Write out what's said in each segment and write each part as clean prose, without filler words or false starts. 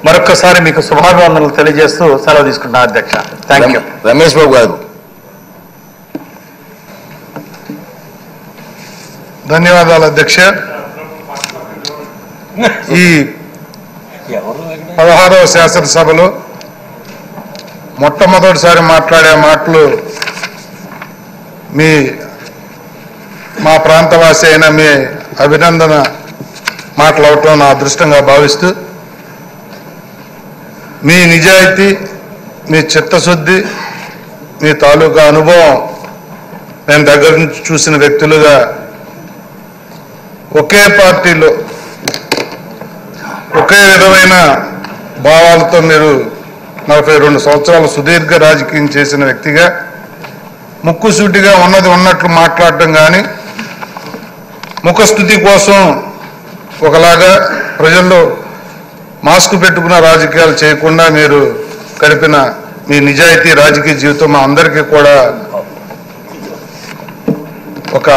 మరొకసారి మీకు శుభాభివందనలు తెలియజేస్తూ సెలవు తీసుకుంటున్నా అధ్యక్ష. Thank you. రమేష్ బాబు గారు. ధన్యవాదాలు అధ్యక్ష. ఈ 16వ శాసనసభలో మొట్టమొదటిసారి మాట్లాడే మాటలు మా ప్రాంతవాసి అయిన మీ అభినందన మాటలు అవటం నా అదృష్టంగా భావిస్తూ, మీ నిజాయితీ, మీ చిత్తశుద్ధి, మీ తాలూకా అనుభవం నేను దగ్గర నుంచి చూసిన వ్యక్తులుగా, ఒకే పార్టీలో ఒకే విధమైన భావాలతో మీరు 42 సంవత్సరాలు సుదీర్ఘ రాజకీయం చేసిన వ్యక్తిగా ముక్కుసూటిగా ఉన్నది ఉన్నట్లు మాట్లాడటం కానీ, ముఖస్థుతి కోసం ఒకలాగా ప్రజల్లో మాస్క్ పెట్టుకున్న రాజకీయాలు చేయకుండా మీరు గడిపిన మీ నిజాయితీ రాజకీయ జీవితం మా అందరికీ కూడా ఒక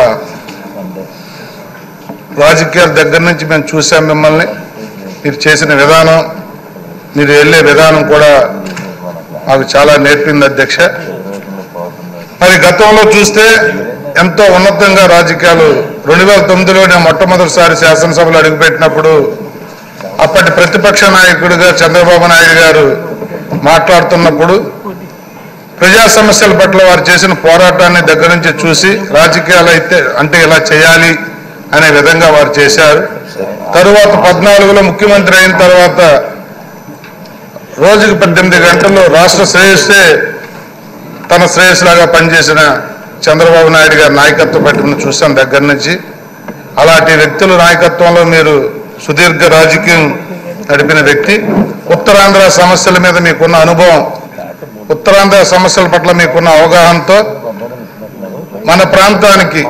రాజకీయాల దగ్గర నుంచి మేము చూసాం. మిమ్మల్ని మీరు చేసిన విధానం, మీరు వెళ్ళే విధానం కూడా మాకు చాలా నేర్పింది అధ్యక్ష. మరి గతంలో చూస్తే ఎంతో ఉన్నతంగా రాజకీయాలు 2009లోనే మొట్టమొదటిసారి శాసనసభలో అడుగుపెట్టినప్పుడు అప్పటి ప్రతిపక్ష నాయకుడిగా చంద్రబాబు నాయుడు గారు మాట్లాడుతున్నప్పుడు ప్రజా సమస్యల పట్ల వారు చేసిన పోరాటాన్ని దగ్గర నుంచి చూసి రాజకీయాలు అయితే అంటే ఇలా చేయాలి అనే విధంగా వారు చేశారు. తరువాత 14లో ముఖ్యమంత్రి అయిన తర్వాత రోజుకి 18 గంటల్లో రాష్ట్ర శ్రేయస్సే తన శ్రేయస్సులాగా పనిచేసిన చంద్రబాబు నాయుడు గారి నాయకత్వం పట్టుకుని చూసాం దగ్గర నుంచి. అలాంటి వ్యక్తుల నాయకత్వంలో మీరు సుదీర్ఘ రాజకీయం నడిపిన వ్యక్తి. ఉత్తరాంధ్ర సమస్యల మీద మీకున్న అనుభవం, ఉత్తరాంధ్ర సమస్యల పట్ల మీకున్న అవగాహనతో మన ప్రాంతానికి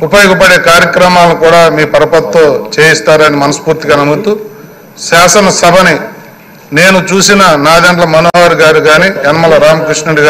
ఉపయోగపడే కార్యక్రమాలను కూడా మీ పరపతితో చేయిస్తారని మనస్ఫూర్తిగా నమ్ముతూ, శాసనసభని నేను చూసిన నాదెండ్ల మనోహర్ గారు కానీ, యనమల రామకృష్ణుడు గారు